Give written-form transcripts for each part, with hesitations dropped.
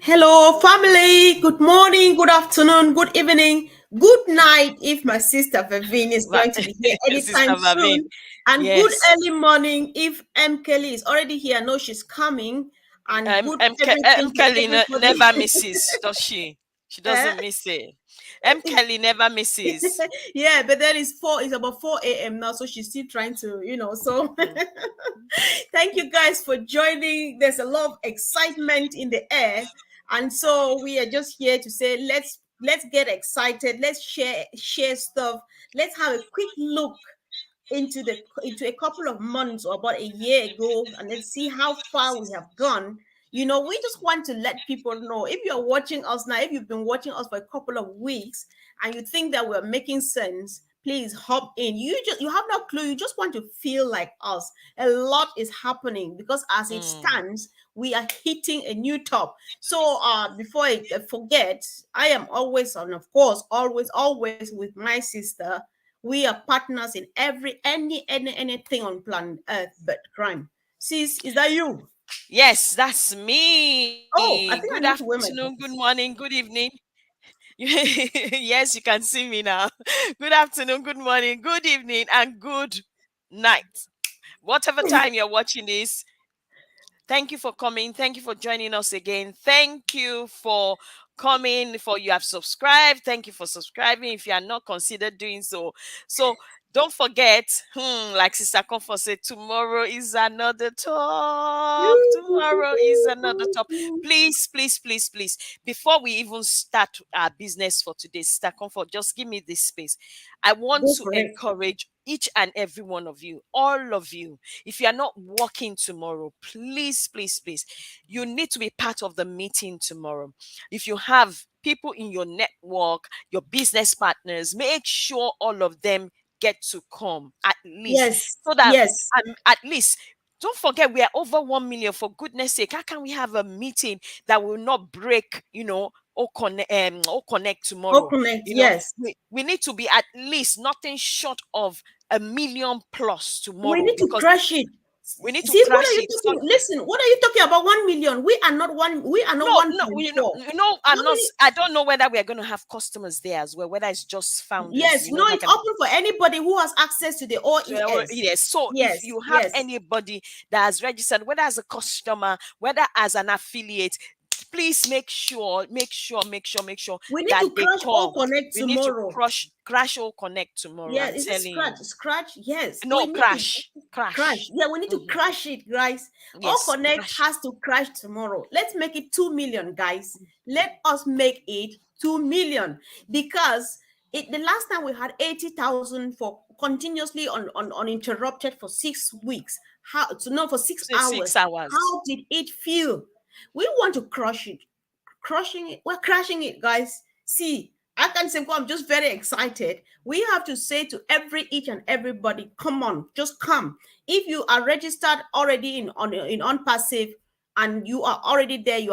Hello, family. Good morning, good afternoon, good evening, good night. If my sister Vivine is going to be here anytime Sister Vavin. soon, and good Yes. early morning if M. Kelly is already here. I know she's coming, and good everything to Kelly everybody. never misses, does she? She Eh? doesn't miss it. Kelly never misses. Yeah, but then it's four. It's about 4 a.m. now, so she's still trying to, So Hmm. thank you guys for joining. There's a lot of excitement in the air, and so we are just here to say let's get excited. Let's share stuff. Let's have a quick look into a couple of months or about a year ago, and let's see how far we have gone. We just want to let people know, if you're watching us now, if you've been watching us for a couple of weeks and you think that we're making sense, please hop in. You have no clue. You just want to feel like us. A lot is happening because as it Hmm. stands, we are hitting a new top. So before I forget, I am always, and of course always with my sister. We are partners in anything on planet Earth but crime. Sis, is that you? Yes, that's me. Oh, Good I think I need to wear afternoon, my good glasses. morning, good evening. Yes, you can see me now. Good afternoon, good morning, good evening, and good night. Whatever time you're watching this, thank you for coming. Thank you for joining us again. Thank you for coming. For you have subscribed. Thank you for subscribing. If you are not, consider doing so. So don't forget, like Sister Comfort said, tomorrow is another top. Tomorrow is another top. Please, please, please, please. Before we even start our business for today, Sister Comfort, just give me this space. I want Go to for it. encourage each and every one of you, all of you. If you are not working tomorrow, please, please, please, you need to be part of the meeting tomorrow. If you have people in your network, your business partners, make sure all of them get to come at least, Yes, so that yes. at least. Don't forget, we are over 1 million. For goodness sake, how can we have a meeting that will not break, or connect All tomorrow? connect. You know, Yes. we need to be at least nothing short of 1 million plus We tomorrow, need to because crash it. we need to See, what are crash you it. So talking? Listen, what are you talking about? 1 million. We are not one. We are not no, one no, point four. How I'm not. many? I don't know whether we are going to have customers there as well. Whether it's just founders, Yes. No, that it's can. open for anybody who has access to the OES. Yes. So if Yes. you have Yes. anybody that has registered, whether as a customer, whether as an affiliate, please make sure We need that to they crash all come. connect We need to tomorrow. crash or connect tomorrow. Yeah, I'm is it telling you. scratch? Yes, we No, need to crash. crash. Yeah, we need to Mhm. crash it, guys. All Yes, Connect crash. has to crash tomorrow. Let's make it 2 million, guys. Let us make it 2 million because the last time we had 80,000 for continuously on uninterrupted for 6 weeks. How to know for six Say hours? 6 hours. How did it feel? We want to crush it, crushing it. We're crashing it, guys. See, I can say, well, I'm just very excited. We have to say to each and everybody, come on, just come. If you are registered already in OnPassive and you are already there, you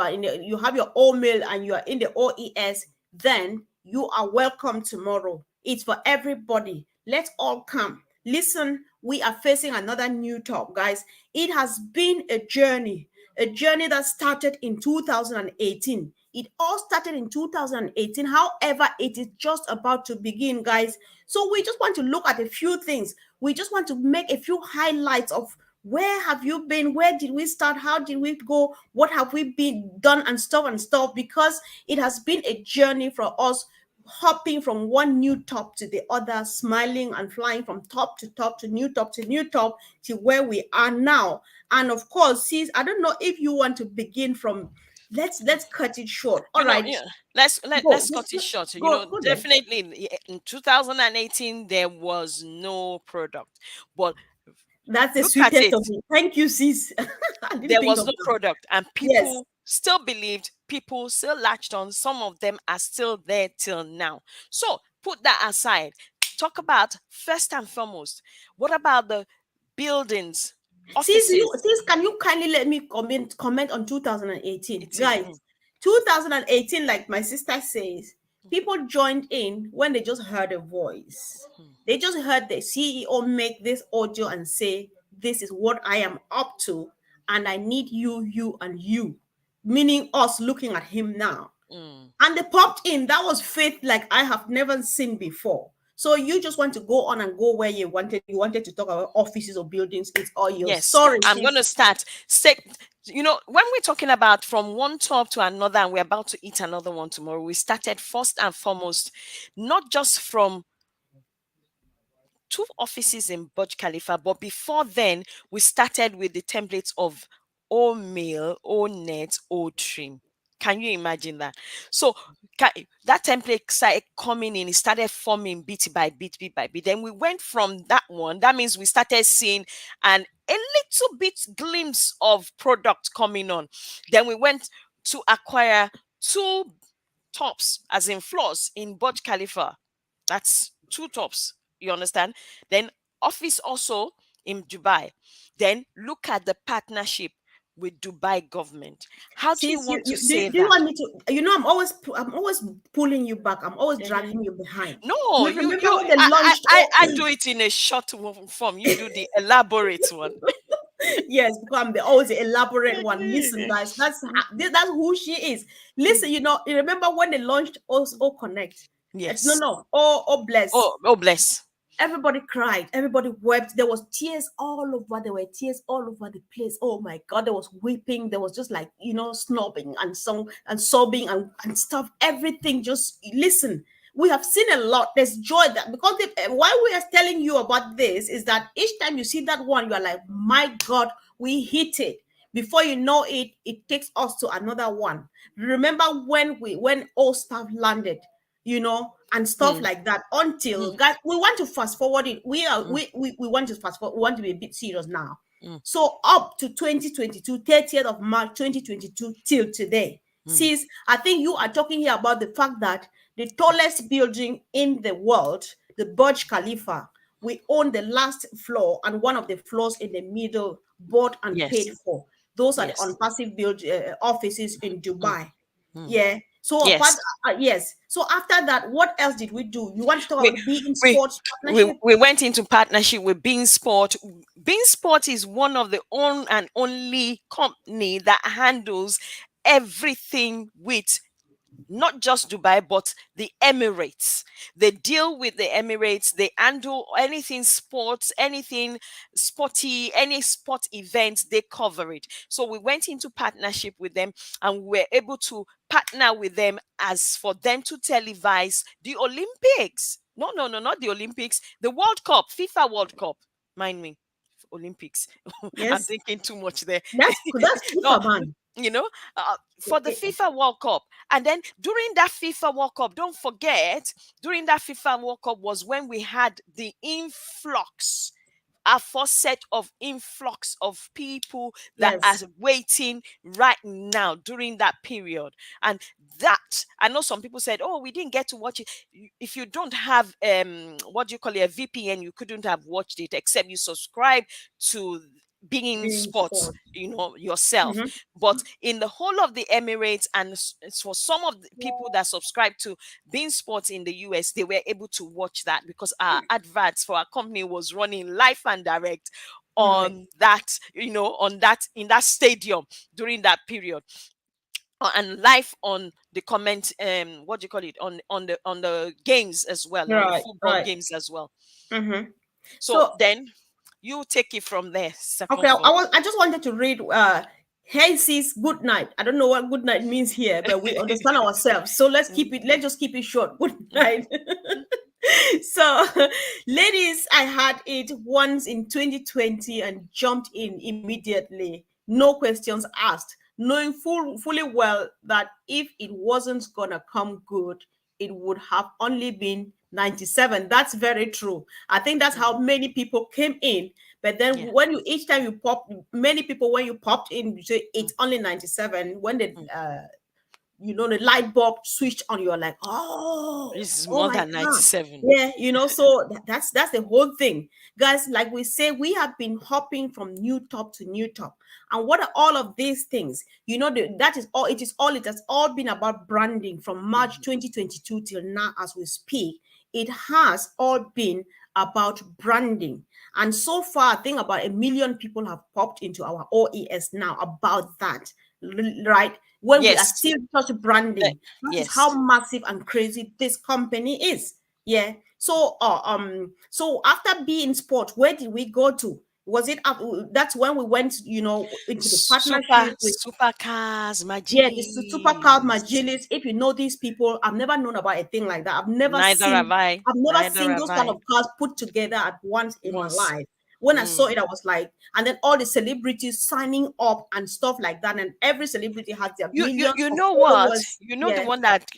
have your mail and you are in the OES, then you are welcome tomorrow. It's for everybody. Let's all come. Listen, we are facing another new top, guys. It has been a journey that started in 2018. It all started in 2018. However, it is just about to begin, guys. So we just want to look at a few things. We just want to make a few highlights of where have you been? Where did we start? How did we go? What have we been done and stuff? Because it has been a journey for us, hopping from one new top to the other, smiling and flying from top to top to new top to new top to where we are now. And of course, sis, I don't know if you want to begin from. Let's cut it short. All right, Yeah, let's cut just it short. go there. Definitely in 2018 there was no product, but That's the look at sweetest it. of it. Thank you, sis. I didn't There think was of no that. product, and Yes. people still believed. People still latched on. Some of them are still there till now. So put that aside. Talk about first and foremost. What about the buildings, offices? Sis, can you kindly let me comment on 2018, 18. guys? 2018, like my sister says, people joined in when they just heard a voice. They just heard the CEO make this audio and say, "This is what I am up to. and I need you, and you, meaning us looking at him now. Mm. And they popped in. That was faith like I have never seen before. So you just want to go on and go where you wanted. You wanted to talk about offices or buildings. It's all yours. Yes, Sorry, I'm going sis. to start. Say, when we're talking about from one top to another, and we're about to eat another one tomorrow, we started first and foremost, not just from two offices in Burj Khalifa, but before then, we started with the templates of O male, O net, O trim. Can you imagine that? So that template started coming in, it started forming bit by bit, bit by bit. Then we went from that one. That means we started seeing a little bit glimpse of product coming on. Then we went to acquire two tops, as in floors in Burj Khalifa. That's two tops. You understand? Then office also in Dubai. Then look at the partnership with Dubai government. How do you Sis, want to say do you that? want me to? I'm always pulling you back. I'm always Mhm. dragging you behind. No, You you remember you when they launched? I do it in a short form. You do the elaborate one. Yes, because I'm the always the elaborate one. Listen, guys, that's who she is. Listen, you remember when they launched O Connect? No, Yes. no, O Bless. Oh, bless. Everybody cried, everybody wept. There was tears all over. There were tears all over the place. Oh my God, there was weeping. There was just like snobbing and song and sobbing and stuff. Everything. Just listen. We have seen a lot. There's joy that because why we are telling you about this is that each time you see that one, you are like, my God, we hit it. Before you know it, it takes us to another one. Remember when all stuff landed, and stuff Mm, like that. Until mm, guys, we want to fast forward it. We are mm, we want to fast forward. We want to be a bit serious now. mm, So up to 2022, 30th of March 2022 till today. mm. Sis, I think you are talking here about the fact that the tallest building in the world, the Burj Khalifa, we own the last floor and one of the floors in the middle, bought and paid Yes. for. Those are the Yes. unpassive build offices in Mm, Dubai. mm. Yeah. So apart, Yes. yes. So after that, what else did we do? You want to talk we about being we sports partnership? we went into partnership with Bean Sport. Bean Sport is one of the own and only company that handles everything with not just Dubai, but the Emirates. They deal with the Emirates. They handle anything sports, anything sporty, any sport events, they cover it. So we went into partnership with them and we were able to partner with them as for them to televise the Olympics. No, no, no, not the Olympics, the World Cup, FIFA World Cup. Mind me. Olympics. I'm Yes. thinking too much there. That's No, FIFA, man. you know, for the FIFA World Cup. And then during that FIFA World Cup, don't forget, during that FIFA World Cup was when we had the influx, a first set of influx of people that are Yes. waiting right now during that period. And that, I know some people said, oh, we didn't get to watch it. If you don't have what do you call it, a VPN, you couldn't have watched it except you subscribe to being Being sports, sport. yourself. Mhm. But in the whole of the Emirates, and it's for some of the people that subscribe to being sports in the US, they were able to watch that because our adverts for our company was running live and direct Right. on that, on that, in that stadium during that period. And live on the comment, what do you call it, on the games as well, on the Right. football Right. games as well. Mm-hmm. So So then you take it from there, okay, second floor. I just wanted to read hey sis, good night. I don't know what good night means here, but we understand ourselves. So Mm, let's just keep it short. Good mm, night. So ladies, I had it once in 2020 and jumped in immediately. No questions asked, knowing fully well that if it wasn't gonna come good, it would have only been 97. That's very true. I think that's mm. how many people came in. But then Yeah. when you each time you pop, many people when you popped in, you say Mm, it's only 97. When the mm. the light bulb switched on, you're like, oh, This is oh more my than God. 97. Yeah, so that's the whole thing. Guys, like we say, we have been hopping from new top to new top. And what are all of these things? That is all it has all been about branding from March Mhm, 2022 till now as we speak. It has all been about branding. And so far, I think about 1 million people have popped into our OES now about that, right? When we are Yes. still just Le- branding, that is how yes. massive and crazy this company is. Yeah. So after being sport, where did we go to? Was it up? That's when we went, into the partnership with, Supercars, yeah, this is super called Majis. Majilis. If you know these people, I've never known about a thing like that. Neither have I. I've never Neither seen have those kind I. of cars put together at once in my Once. life. When I saw Mm. it, I was like, and then all the celebrities signing up and stuff like that, and every celebrity has their millions You of know what? followers. You know the Yeah, one that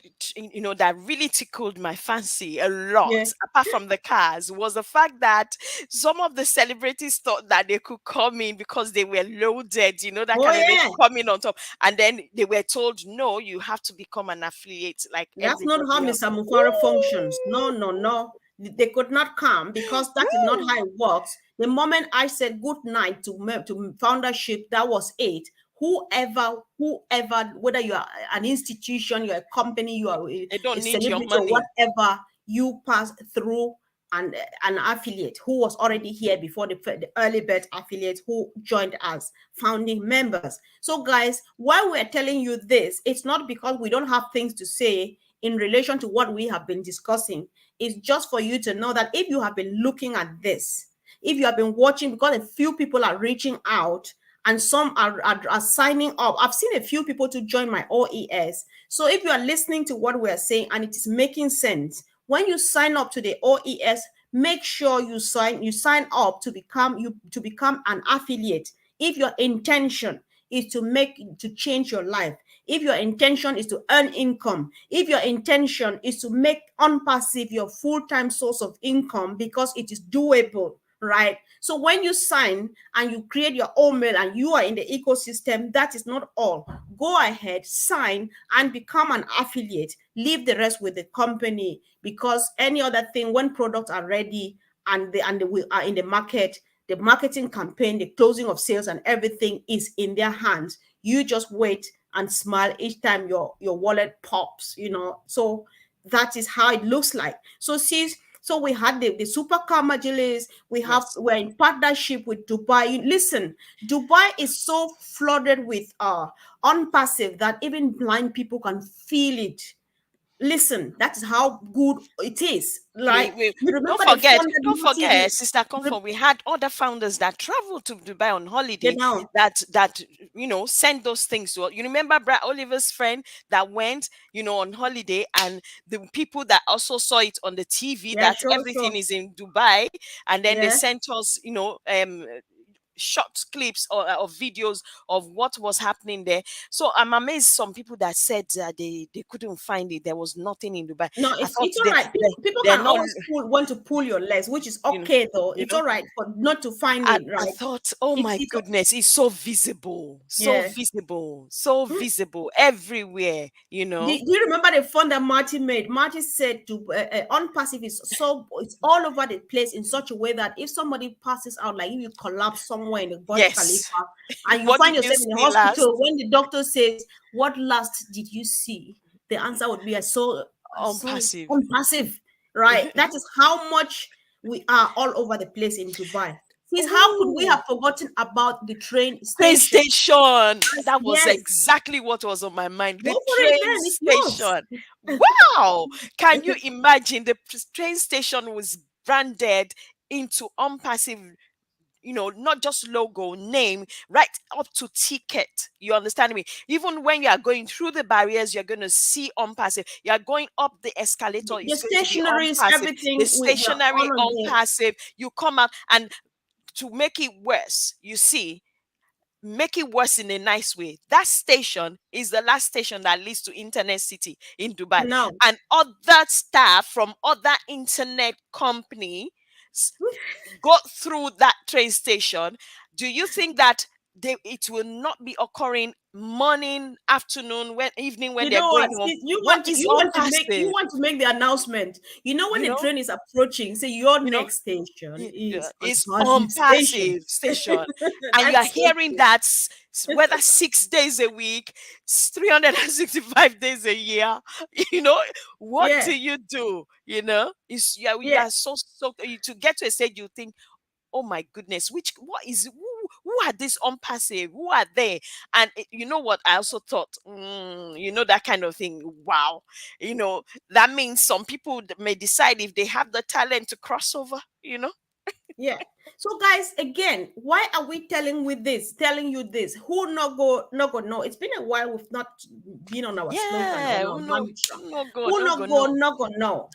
that really tickled my fancy a lot, yeah. apart from the cars, was the fact that some of the celebrities thought that they could come in because they were loaded, that Oh kind of they yeah. coming on top, and then they were told, no, you have to become an affiliate like That's not how everybody else. Mr. Mufara functions. No, Ooh, no, no. They could not come because that is not ooh. how it works. The moment I said good night to foundership, that was it. Whoever, whether you are an institution, you're a company, you are They a don't need your celebrity or money. whatever, you pass through an affiliate who was already here before the early bird affiliate who joined us, founding members. So, guys, why we're telling you this, it's not because we don't have things to say in relation to what we have been discussing. It's just for you to know that if you have been looking at this, if you have been watching, because a few people are reaching out and some are signing up. I've seen a few people to join my OES. So if you are listening to what we are saying and it is making sense, when you sign up to the OES, make sure you sign up to become an affiliate. If your intention is to change your life, if your intention is to earn income, if your intention is to make OnPassive your full-time source of income because it is doable, right? So when you sign and you create your own mail and you are in the ecosystem, that is not all. Go ahead, sign and become an affiliate. Leave the rest with the company, because any other thing, when products are ready and they are in the market, the marketing campaign, the closing of sales and everything is in their hands. You just wait and smile each time your wallet pops. So that is how it looks like. So we had the supercar majalis. Yes. We're in partnership with Dubai. Listen, Dubai is so flooded with unpassive that even blind people can feel it. Listen, that is how good it is. Like, We you don't remember the forget, fun that don't Marty, forget, Sister Comfort. We had other founders that traveled to Dubai on you holiday know, that sent those things to us. You remember Brad Oliver's friend that went, on holiday, and the people that also saw it on the TV yeah, that sure, everything sure. is in Dubai, and then they Yeah. sent us, short clips or videos of what was happening there. So I'm amazed some people that said that they couldn't find it. There was nothing in Dubai. No, I thought it's all right. People they're can not, always want to pull your legs, which is you know, okay though. you It's know. all right for not to find I, it, I right? thought, oh It's my it's goodness, it's so visible, so yeah. visible, so visible everywhere, Do you remember the fun that Marty made? Marty said to unpassive is so it's all over the place in such a way that if somebody passes out, like if you collapse somewhere in the Burj Yes. Khalifa and you What find did you yourself in the see last? hospital, when the doctor says, "What last did you see?" the answer would be, "I saw Passive. unpassive." Right? That is how much we are all over the place in Dubai. Please, how could we Oh, have forgotten about the train train station? station. Yes, That was yes. exactly what was on my mind. Go The for it train then. It's yours. station. Wow. Can you imagine the train station was branded into Unpassive, not just logo, name, right up to ticket. You understand me? Even when you are going through the barriers, you're going to see Unpassive. You are going up the escalator, The it's going to be stationaries, Unpassive. The everything, we are stationary, all on there. Unpassive. You come out, and to make it worse, you see, make it worse in a nice way. That station is the last station that leads to Internet City in Dubai. Now, And other staff from other internet companies got through that train station. Do you think that it will not be occurring morning, afternoon, when evening, when You they're know what? going home. See, What is you unpassive? want to make the announcement. You know when You the know, train is approaching, say your you know, next station is on is passive station. unpassive station, and you are That's so hearing true. that whether 6 days a week, 365 days a year. You know, what Yeah, do you do? You know, you yeah, are to get to a stage you think, oh my goodness, what is who are these unpassive, who are they? And you know what, I also thought, that kind of thing. Wow. That means some people may decide if they have the talent to cross over. yeah. So guys, again, why are we telling you this? Who not go no? It's been a while we've not been on our slogan, on Yeah, our mantra. no go, Who no go, not go no. not go no?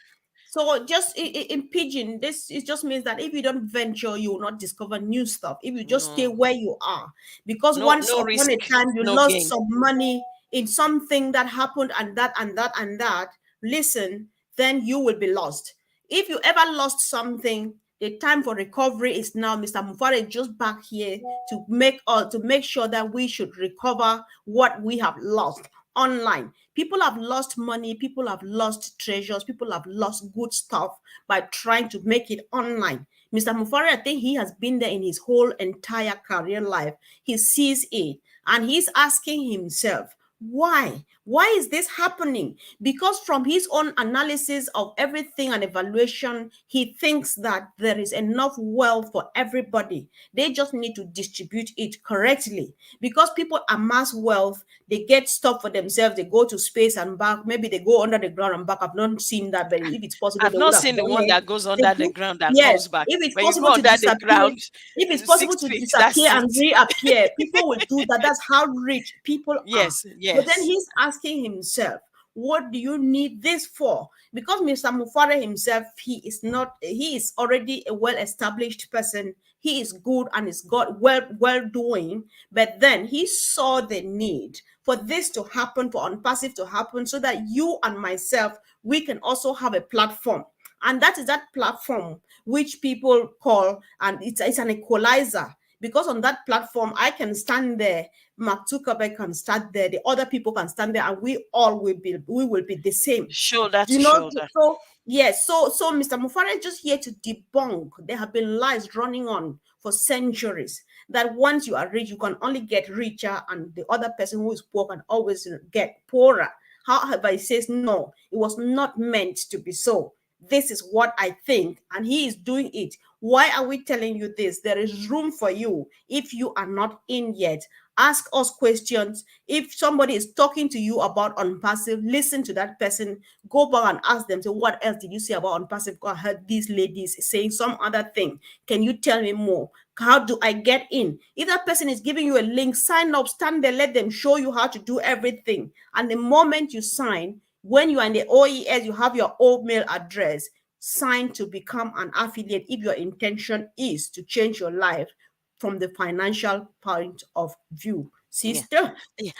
So just in pidgin, this it just means that if you don't venture, you will not discover new stuff. If you just stay No, where you are, because no, once no upon a risk, time you no lost gain. some money in something that happened and that and that and that, listen, then you will be lost. If you ever lost something, the time for recovery is now. Mr. Mufare is just back here to make sure that we should recover what we have lost online. People have lost money, people have lost treasures, people have lost good stuff by trying to make it online. Mr. Mufari, I think he has been there in his whole entire career life. He sees it and he's asking himself, why? Why is this happening? Because from his own analysis of everything and evaluation, he thinks that there is enough wealth for everybody. They just need to distribute it correctly. Because people amass wealth, they get stuff for themselves, they go to space and back, maybe they go under the ground and back. I've not seen that, but if it's possible, I've they would not have seen the done one it. that goes They under the do. ground that Yes, comes back. if it's When you go possible to under the disappear, ground, if it's possible six to feet, disappear that's and it. reappear, people will do that. That's how rich people are. Yes, But then yes. he's asking himself, what do you need this for? Because Mr. Mufare himself, he is already a well-established person. He is good and is God well doing. But then he saw the need for this to happen, for Unpassive to happen, so that you and myself, we can also have a platform. And that is that platform which people call, and it's an equalizer. Because on that platform, I can stand there, Mark Zuckerberg can stand there, the other people can stand there, and we will be the same. Shoulder to You know, shoulder. so yes, so Mr. Mufare is just here to debunk. There have been lies running on for centuries that once you are rich, you can only get richer, and the other person who is poor can always get poorer. However, he says no, it was not meant to be so. This is what I think, and he is doing it. Why are we telling you this? There is room for you if you are not in yet. Ask us questions. If somebody is talking to you about unpassive, listen to that person. Go back and ask them, so what else did you say about unpassive? I heard these ladies saying some other thing. Can you tell me more? How do I get in? If that person is giving you a link, sign up, stand there, let them show you how to do everything. And the moment you sign, when you are in the OES, you have your old mail address, sign to become an affiliate if your intention is to change your life from the financial point of view. Yeah. Sister? Yeah.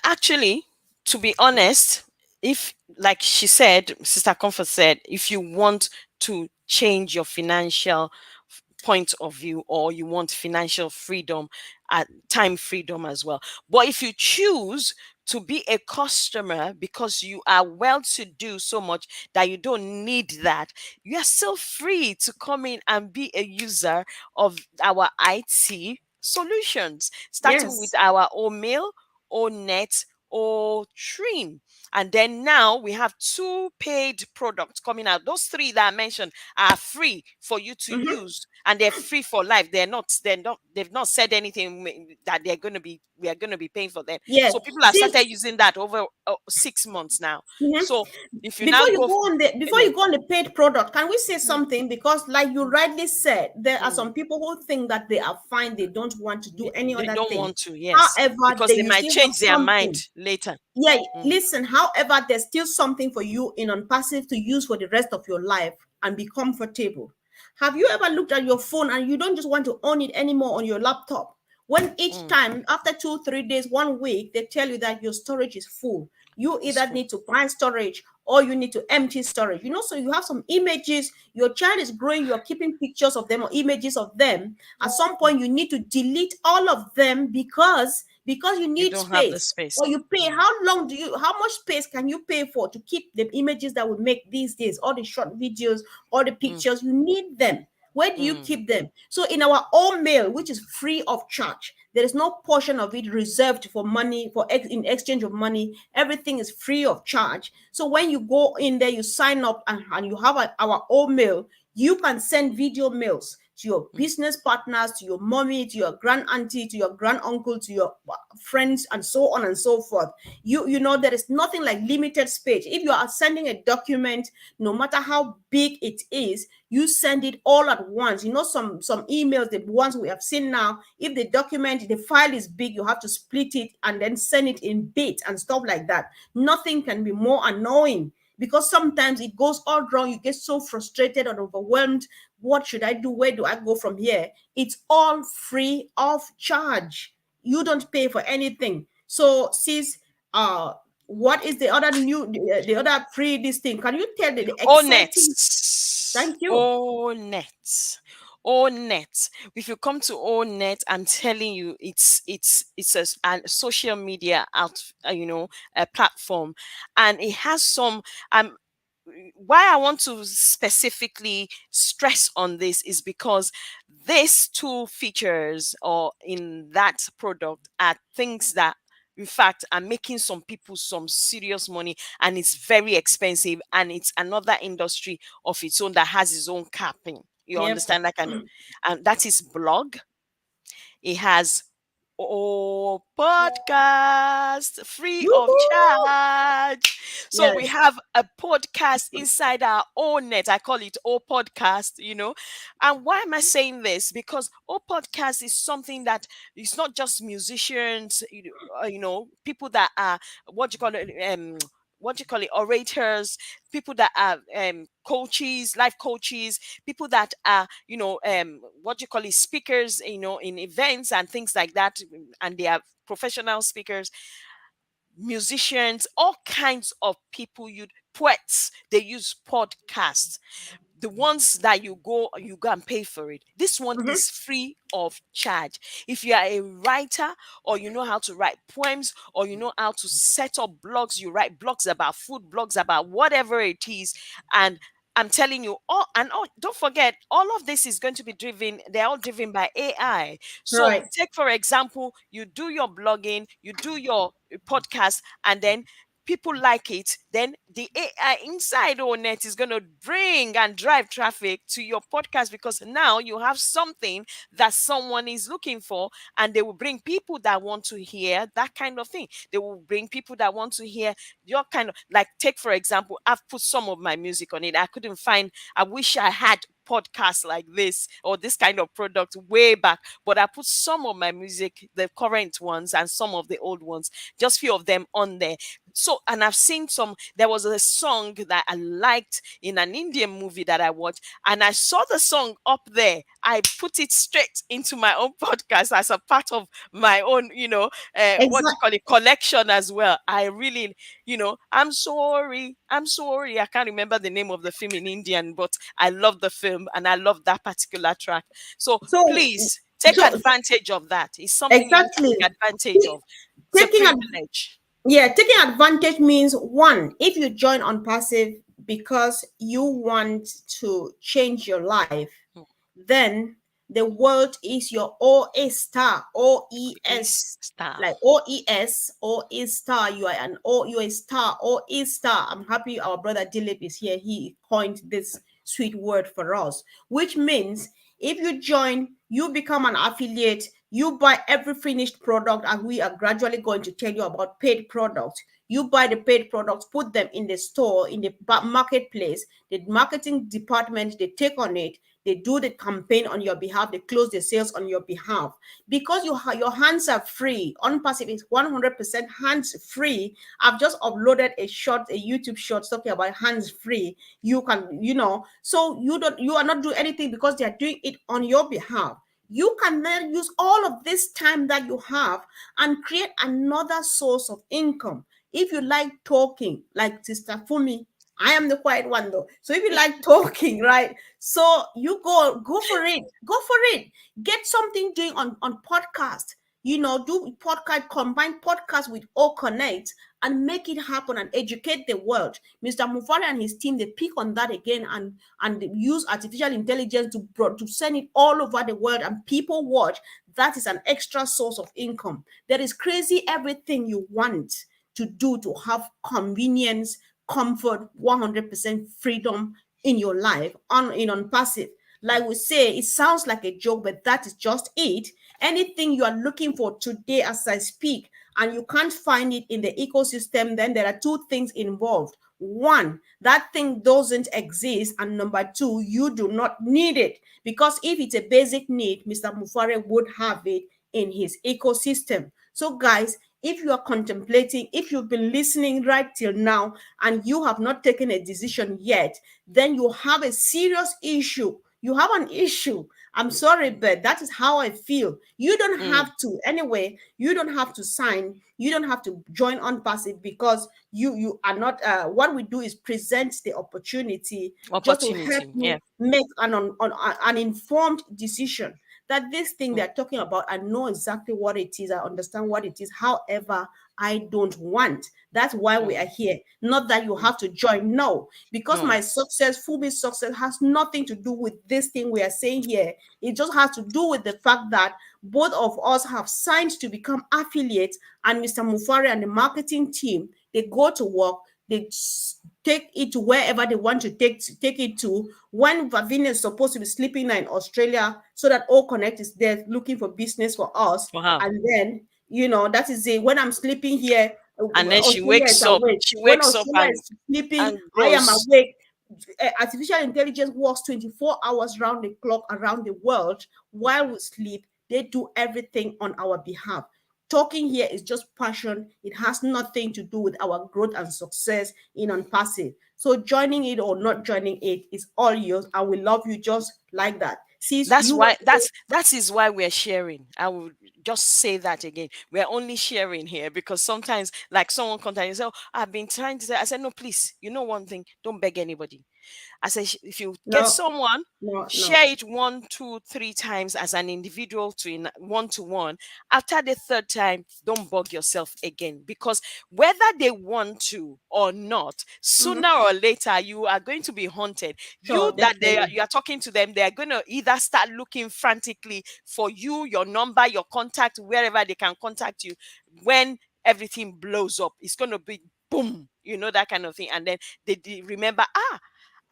Actually, to be honest, if, like she said, Sister Comfort said, if you want to change your financial point of view, or you want financial freedom, time freedom as well. But if you choose to be a customer because you are well to do so much that you don't need that, you are still free to come in and be a user of our IT solutions, starting with Yes. our OMail, ONet, or Trim. And then now we have two paid products coming out. Those three that I mentioned are free for you to Mhm. use, and they're free for life. They've not said anything that we are going to be paying for them. Yes. So people have See, started using that over 6 months now. mhm. So if you now go Before ahead. you go on the paid product, can we say Mm, something? Because like you mm, rightly said, there are mm. some people who think that they are fine, they don't want to do any They other don't thing. want to, yes, However, because they they you might still have change their mind something. later. Yeah, Mm, listen, however, there's still something for you in Unpassive to use for the rest of your life and be comfortable. Have you ever looked at your phone and you don't just want to own it anymore on your laptop? When each mm. time, after 2, 3 days, 1 week, they tell you that your storage is full. You It's either true. need to find storage or you need to empty storage. So you have some images, your child is growing, you're keeping pictures of them or images of them. At some point, you need to delete all of them because you You need don't have the space. space. Or you pay, Mm, how much space can you pay for to keep the images that we make these days, all the short videos, all the mm, pictures? You need them. Where do you mm, keep them? So in our own mail, which is free of charge, there is no portion of it reserved for money, in exchange of money. Everything is free of charge. So when you go in there, you sign up, and you have our own mail. You can send video mails to your mm. business partners, to your mommy, to your grand auntie, to your grand uncle, to your friends, and so on and so forth. There is nothing like limited space. If you are sending a document, no matter how big it is, you send it all at once. Some emails, the ones we have seen now, if the file is big, you have to split it and then send it in bits and stuff like that. Nothing can be more annoying, because sometimes it goes all wrong. You get so frustrated and overwhelmed. What should I do? Where do I go from here? It's all free of charge. You don't pay for anything. So, sis, uh what is the other free this thing? Can you tell the Oh, exciting? nets. Thank you. Oh, nets. Oh, net. If you come to oh, net, I'm telling you, it's a social media a platform, and it has some. Um, why I want to specifically stress on this is because these two features or in that product are things that in fact are making some people some serious money, and it's very expensive, and it's another industry of its own that has its own capping. You Yep. understand that kind of, and that is blog. It has podcast free of Woohoo! charge. So we Yes. have a podcast inside our own net. I call it O Podcast. And why am I saying this? Because O Podcast is something that it's not just musicians, people that are what you call it, what you call it, orators, people that are coaches, life coaches, people that are what you call it, speakers, in events and things like that, and they are professional speakers, musicians, all kinds of people. Poets, they use podcasts. The ones that you go and pay for it. This one Mhm. is free of charge. If you are a writer, or you know how to write poems, or you know how to set up blogs, you write blogs about food, blogs about whatever it is. And I'm telling you, don't forget, all of this is going to be driven, they're all driven by AI. So Right. take, for example, you do your blogging, you do your podcast, and then people like it, then the AI inside ONET is going to bring and drive traffic to your podcast, because now you have something that someone is looking for, and they will bring people that want to hear that kind of thing. They will bring people that want to hear your kind of, like, take for example, I've put some of my music on it. I wish I had podcasts like this or this kind of product way back, but I put some of my music, the current ones and some of the old ones, just few of them on there. So, and I've seen there was a song that I liked in an Indian movie that I watched, and I saw the song up there. I put it straight into my own podcast as a part of my own, what you Exactly. call it, collection as well. I really, I'm sorry. I can't remember the name of the film in Indian, but I love the film and I love that particular track. So So, please take so advantage of that. It's something you need to exactly. take advantage of. It's a Taking privilege. Yeah, taking advantage means, one, if you join on passive because you want to change your life, Mm. then the world is your OA star, OES, Is star. like OES, OE star. You're a star, OE star. I'm happy our brother Dilip is here. He coined this sweet word for us, which means if you join, you become an affiliate, you buy every finished product, and we are gradually going to tell you about paid products. You buy the paid products, put them in the store, in the marketplace. The marketing department, they take on it, they do the campaign on your behalf, they close the sales on your behalf. Because your hands are free. OnPassive is 100% hands free. I've just uploaded a YouTube short talking about hands free. You can, so you are not doing anything, because they are doing it on your behalf. You can then use all of this time that you have and create another source of income. If you like talking, like Sister Fumi, I am the quiet one though. So if you like talking, right? So you go for it. Go for it. Get something doing on podcast. Do podcast, combine podcast with all connect and make it happen and educate the world. Mr. Mufari and his team, they pick on that again and they use artificial intelligence to send it all over the world and people watch. That is an extra source of income. There is crazy everything you want to do to have convenience, comfort, 100% freedom in your life on passive. Like we say, it sounds like a joke, but that is just it. Anything you are looking for today as I speak, and you can't find it in the ecosystem, then there are two things involved. One, that thing doesn't exist. And number two, you do not need it. Because if it's a basic need, Mr. Mufare would have it in his ecosystem. So, guys, if you are contemplating, if you've been listening right till now and you have not taken a decision yet, then you have a serious issue. You have an issue. I'm sorry, but that is how I feel. You don't Mm. have to, anyway, you don't have to sign, you don't have to join on passive because you are not what we do is present the opportunity just to help Opportunity. Yeah. you make an informed decision that this thing Mm. they're talking about, I know exactly what it is. I understand what it is. However, I don't want. That's why we are Mm. here. Not that you Mm. have to join. No, because No. my success, Fubi's success, has nothing to do with this thing we are saying here. It just has to do with the fact that both of us have signed to become affiliates, and Mr. Mufari and the marketing team, they go to work, they take it to wherever they want to take it to. When Vavina is supposed to be sleeping in Australia, so that All Connect is there looking for business for us, For her. and then that is it. When I'm sleeping here, And then she Australia is wakes up. awake. She When wakes up Australia is sleeping, and I am goes. awake. Artificial intelligence works 24 hours round the clock around the world while we sleep. They do everything on our behalf. Talking here is just passion. It has nothing to do with our growth and success in Unpassive. So joining it or not joining it is all yours, and we love you just like that. Sis, That's you want why to say that is why we're sharing. I will just say that again. We're only sharing here because sometimes, like someone contacts you say, "Oh, I've been trying to say," I said, "No, please, you know one thing, don't beg anybody." I said, if you get no, someone, no, no. share it one, two, three times as an individual to in one to one. After the third time, don't bug yourself again because whether they want to or not, Mhm. sooner or later you are going to be haunted. You Sure, that definitely. you are talking to them, they are going to either start looking frantically for you, your number, your contact, wherever they can contact you. When everything blows up, it's going to be boom, that kind of thing, and then they remember,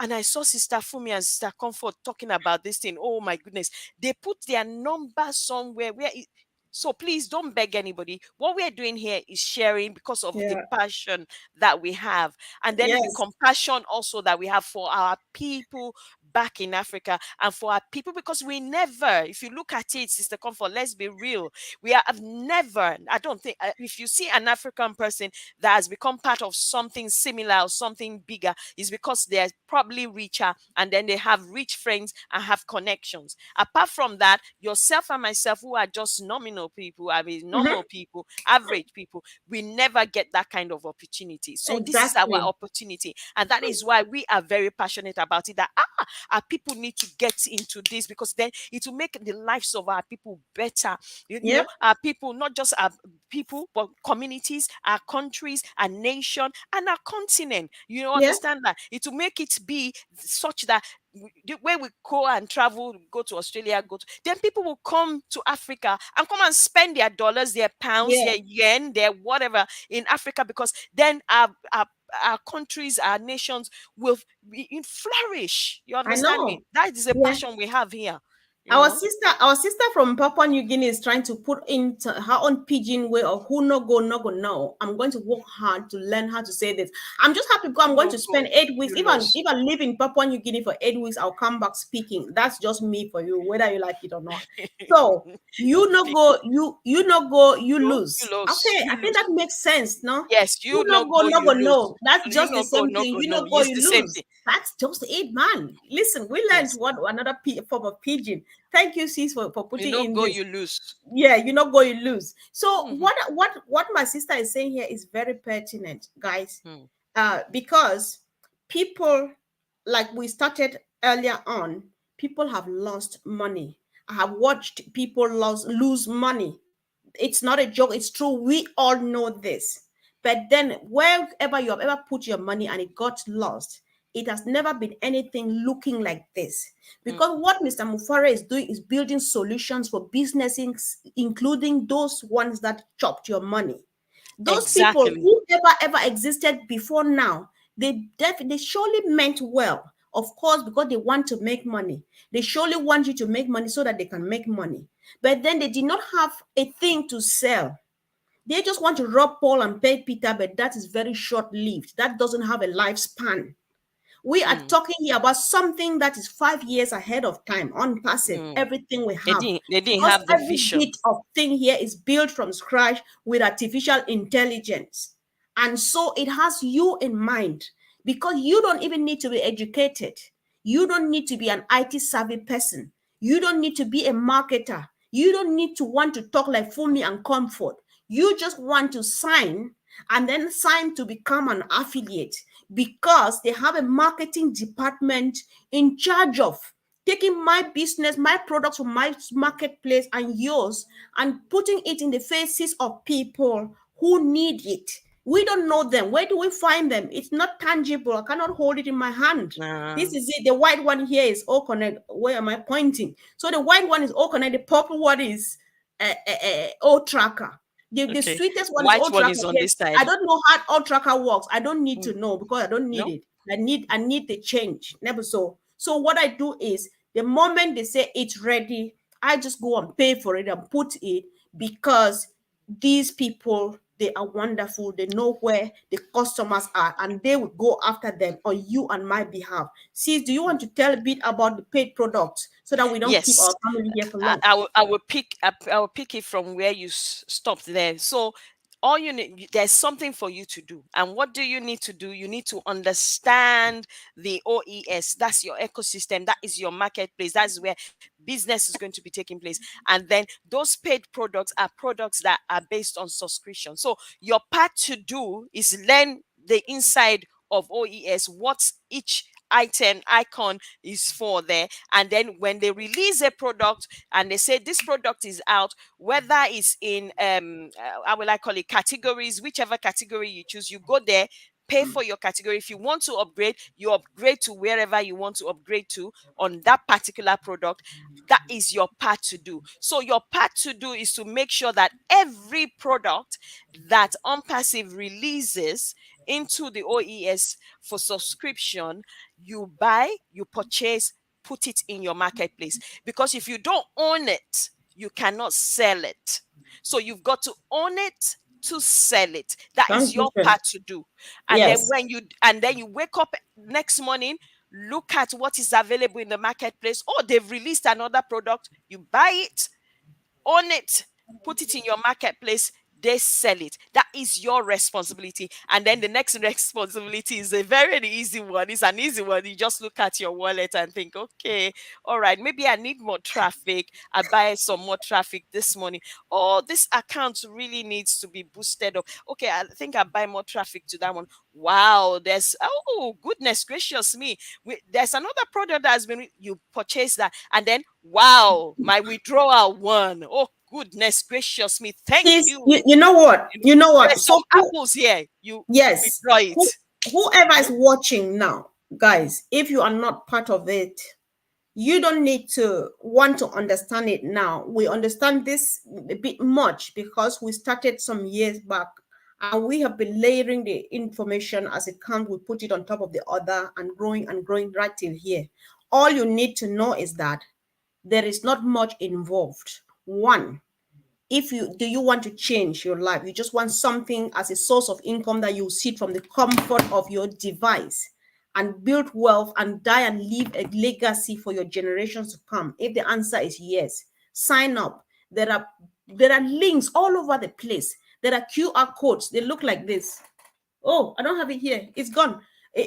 and I saw Sister Fumi and Sister Comfort talking about this thing. Oh my goodness. They put their number somewhere so please don't beg anybody. What we are doing here is sharing because of the Yeah. passion that we have. And then the Yes. compassion also that we have for our people back in Africa and for our people because we never, if you look at it, Sister Comfort, let's be real. Have never, I don't think, if you see an African person that has become part of something similar or something bigger is because they're probably richer and then they have rich friends and have connections. Apart from that, yourself and myself, who are just nominal people, I mean, Mhm. normal people, average people, we never get that kind of opportunity. So this is our Exactly. opportunity. And that is why we are very passionate about it that our people need to get into this because then it will make the lives of our people better. Yep. Our people, not just our people, but communities, our countries, our nation, and our continent. Yeah. Understand that it will make it be such that the way we go and travel, go to Australia, then people will come to Africa and come and spend their dollars, their pounds, Yeah. their yen, their whatever in Africa because then our countries, our nations will flourish. You I understand know. me? That is a Yeah. passion we have here. You Our know. sister, our sister from Papua New Guinea is trying to put into her own pidgin way of who no go, no go, no. I'm going to work hard to learn how to say this. I'm just happy because I'm You going no to spend go, 8 weeks. you If I lose. if I live in Papua New Guinea for 8 weeks, I'll come back speaking. That's just me for you, whether you like it or not. So you no go, you no go, you You lose. lose. Okay, I You think that lose. makes sense, no? Yes, You you no no go, go, no you go, lose. no. That's You just the no go, same no thing. go, You no. no go, It's you the same lose. thing. That's just it, man. Listen, we learned Yes. what another form of pidgin. Thank you, sis, for You putting know, in go, this. you lose. Yeah, you're not going to lose. So Mhm, what my sister is saying here is very pertinent, guys. mm, Because people, like we started earlier on, people have lost money. I have watched people lose money. It's not a joke, it's true. We all know this. But then, wherever you have ever put your money and it got lost, it has never been anything looking like this. mm. Because what Mr. Mufara is doing is building solutions for businesses, including those ones that chopped your money. Those people Exactly. who ever existed before now, they surely meant well. Of course, because they want to make money. They surely want you to make money so that they can make money. But then they did not have a thing to sell. They just want to rob Paul and pay Peter, but that is very short lived. That doesn't have a lifespan. We are Mm, talking here about something that is 5 years ahead of time, on passive, mm. everything we They have. didn't. They didn't Because have the every vision. bit of thing here is built from scratch with artificial intelligence. And so it has you in mind because you don't even need to be educated. You don't need to be an IT savvy person. You don't need to be a marketer. You don't need to want to talk like Fumi and Comfort. You just want to sign and then sign to become an affiliate because they have a marketing department in charge of taking my business, my products from my marketplace and yours and putting it in the faces of people who need it. We don't know them. Where do we find them? It's not tangible. I cannot hold it in my hand. This Nah. is it. The white one here is all connect. Where am I pointing? So the white one is all connect. The purple one is all tracker. The Okay. sweetest one is White all one tracker. is on Yes, this I side. don't know how all tracker works. I don't need to Mm. know because I don't need No. it. I need the change. Never so. So what I do is the moment they say it's ready, I just go and pay for it and put it because these people they are wonderful. They know where the customers are and they will go after them on you and my behalf. Sis, do you want to tell a bit about the paid products so that we don't keep Yes. our family here for long? I will pick it from where you stopped there. So all you need, there's something for you to do. And what do you need to do? You need to understand the OES. That's your ecosystem. That is your marketplace. That's where business is going to be taking place. And then those paid products are products that are based on subscription. So your part to do is learn the inside of OES, what each icon is for there. And then when they release a product and they say this product is out, whether it's in how will I call it, categories, whichever category you choose, you go there, pay for your category. If you want to upgrade, you upgrade to wherever you want to upgrade to on that particular product. That is your part to do. So your part to do is to make sure that every product that OnPassive releases into the OES for subscription, you buy, you purchase, put it in your marketplace. Because if you don't own it, you cannot sell it. So you've got to own it to sell it. That is Sounds your different. part to do. And then Yes. you wake up next morning, look at what is available in the marketplace. Oh, they've released another product. You buy it, own it, put it in your marketplace, they sell it. That is your responsibility. And then the next responsibility is a very easy one. It's an easy one. You just look at your wallet and think, okay, all right, maybe I need more traffic. I buy some more traffic this morning. Oh, this account really needs to be boosted up. Okay, I think I buy more traffic to that one. Wow, there's, oh goodness gracious me, there's another product that has been, you purchase that, and then wow, my withdrawal one. Oh goodness gracious me, thank Sis, you. you know what? You know, You know what? there's some So apples here. You yes, withdraw it. whoever is Mhm. watching now, guys, if you are not part of it, you don't need to want to understand it now. We understand this a bit much because we started some years back and we have been layering the information as it comes. We put it on top of the other and growing right till here. All you need to know is that there is not much involved. One, if you do you want to change your life, you just want something as a source of income that you see from the comfort of your device and build wealth and die and leave a legacy for your generations to come. If the answer is yes, sign up. There are links all over the place. There are QR codes. They look like this. Oh, I don't have it here. It's gone.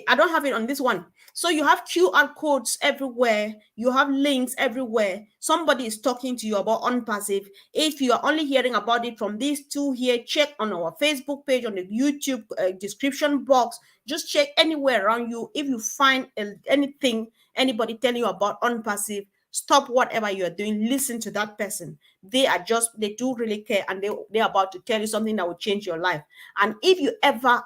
I don't have it on this one. So you have QR codes everywhere. You have links everywhere. Somebody is talking to you about ONPASSIVE. If you are only hearing about it from these two here, check on our Facebook page, on the YouTube description box. Just check anywhere around you. If you find anything, anybody telling you about ONPASSIVE, stop whatever you are doing. Listen to that person. They do really care, and they're about to tell you something that will change your life. And if you ever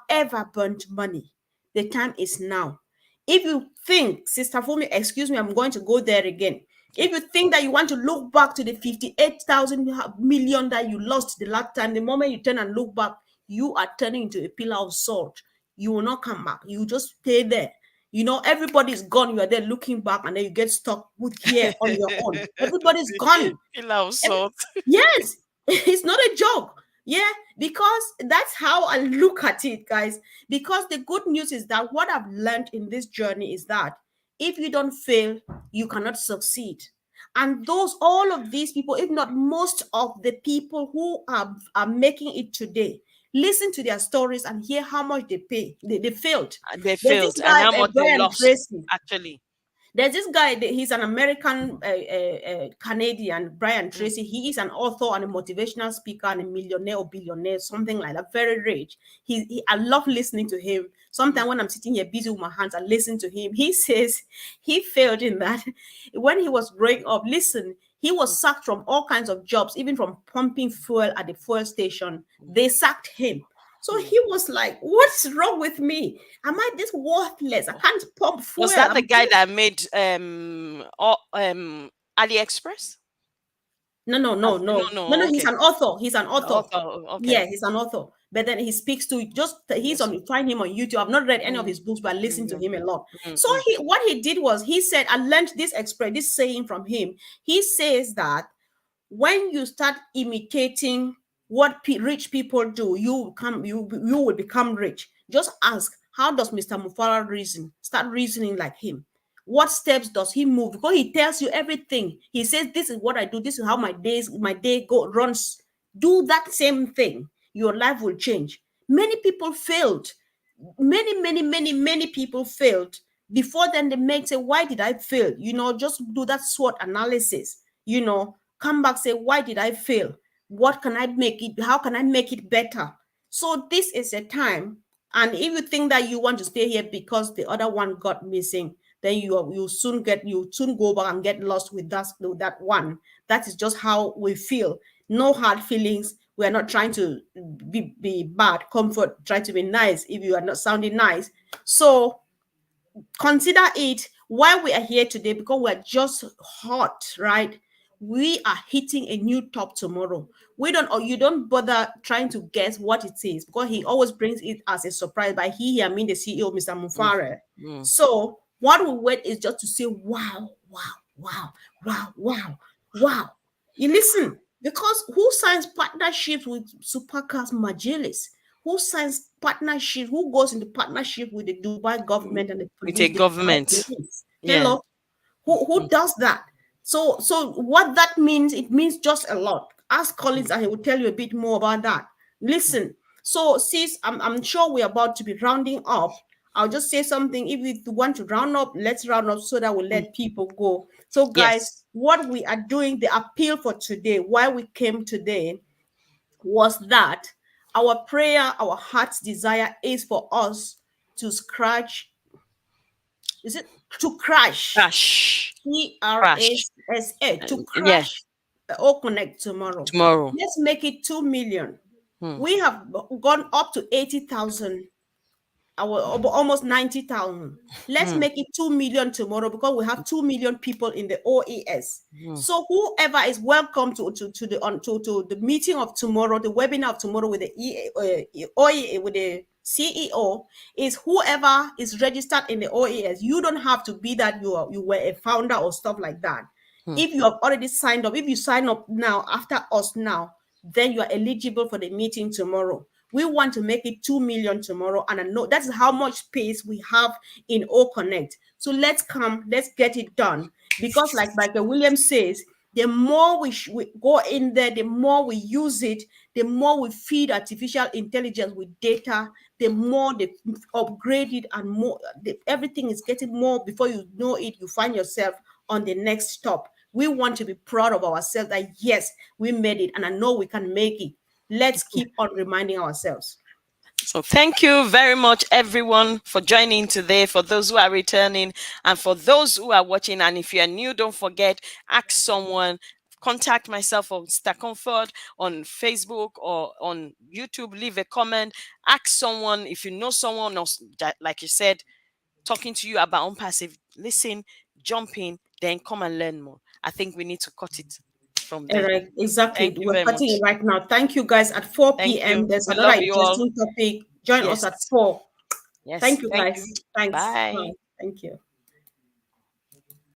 burnt money, the time is now. If you think, Sister Fumi, excuse me, I'm going to go there again. If you think that you want to look back to the 58,000 million that you lost the last time, the moment you turn and look back, you are turning into a pillar of salt. You will not come back. You just stay there. Everybody's gone. You are there looking back, and then you get stuck with here on your own. Everybody's gone. Pillar of Every- salt. yes, it's not a joke. Yeah, because that's how I look at it, guys. Because the good news is that what I've learned in this journey is that if you don't fail, you cannot succeed. And all of these people, if not most of the people who are making it today, listen to their stories and hear how much they failed. They There's this failed, and guy, how much they Brian lost, Tracy. actually. There's this guy, he's an American Canadian, Brian Mm, Tracy. He is an author and a motivational speaker and a millionaire or billionaire, something like that, very rich. I love listening to him. mm, Sometimes when I'm sitting here busy with my hands, I listen to him. He says he failed in that when he was growing up. Listen, he mm, was sacked from all kinds of jobs, even from pumping fuel at the fuel station. mm, They sacked him. So mm. he was like, "What's wrong with me? Am I this worthless? I can't pump fuel. Was that the I'm guy that made AliExpress? No, no, no, No, no, no, no. no. He's Okay. an author. He's an author. Also, Yeah, okay. he's an author. But then he speaks to just he's Yes. on find him on YouTube. I've not read any of Mm, his books, but I listen to mm, him a lot. mm, So mm, what he did was he said, I learned this saying from him. He says that when you start imitating what rich people do, you will become rich. Just ask, how does Mr. Mufara reason? Start reasoning like him. What steps does he move? Because he tells you everything. He says, "This is what I do. This is how my day runs." Do that same thing. Your life will change. Many people failed. Many people failed. Before then, they may say, "Why did I fail?" Just do that SWOT analysis. Come back, say, "Why did I fail? What can I make it? How can I make it better?" So this is a time. And if you think that you want to stay here because the other one got missing, then you soon go back and get lost with that one. That is just how we feel. No hard feelings. We are not trying to be bad. Comfort. Try to be nice. If you are not sounding nice, so consider it why we are here today, because we're just hot, right? We are hitting a new top tomorrow. We don't, or you don't bother trying to guess what it is, because he always brings it as a surprise. By he, I mean the CEO, Mr. mm, Mufare. mm, So what we wait is just to say, wow, wow, wow, wow, wow, wow. You listen, because who signs partnerships with Supercars Majelis? Who signs partnership? Who goes into partnership with the Dubai mm. government and the With a police, the Dubai government. police? Yeah. Hello, who Mm, does that? So what that means, it means just a lot. Ask Collins mm, and he will tell you a bit more about that. Listen, so sis, I'm sure we're about to be rounding up. I'll just say something. If you want to round up, let's round up so that we mm. let people go. So, guys, Yes. what we are doing, the appeal for today, why we came today, was that our prayer, our heart's desire is for us to scratch, is it to crash? Crash. Crash. CRASSA, to Yeah. crash O Connect tomorrow. Tomorrow. Let's make it 2 million. Mm, We have gone up to 80,000, almost 90,000. Let's mm, make it 2 million tomorrow, because we have 2 million people in the OES. mm, So whoever is welcome to the meeting of tomorrow, the webinar of tomorrow with the OEA, with the CEO, is whoever is registered in the OES. You don't have to be that you were a founder or stuff like that. mm, If you have already signed up, if you sign up now after us now, then you are eligible for the meeting tomorrow. We want to make it 2 million tomorrow. And I know that's how much space we have in O Connect. So let's come, let's get it done. Because like Michael Williams says, The more we go in there, the more we use it, the more we feed artificial intelligence with data, the more they upgrade it, and more everything is getting more. Before you know it, you find yourself on the next stop. We want to be proud of ourselves that yes, we made it, and I know we can make it. Let's keep on reminding ourselves. So thank you very much, everyone, for joining today, for those who are returning and for those who are watching. And if you are new, don't forget, ask someone, contact myself or Mr. Comfort on Facebook or on YouTube, leave a comment, ask someone. If you know someone else that, like you said, talking to you about unpassive, listen, jump in, then come and learn more. I think we need to cut it from there. Right, exactly. Thank you We're very cutting it much. right now. Thank you guys at 4 Thank p.m. you. There's We another love you all. interesting topic. Join us Yes. at 4. Yes. Thank you Thank you. guys. Thanks. Bye. Bye. Thank you.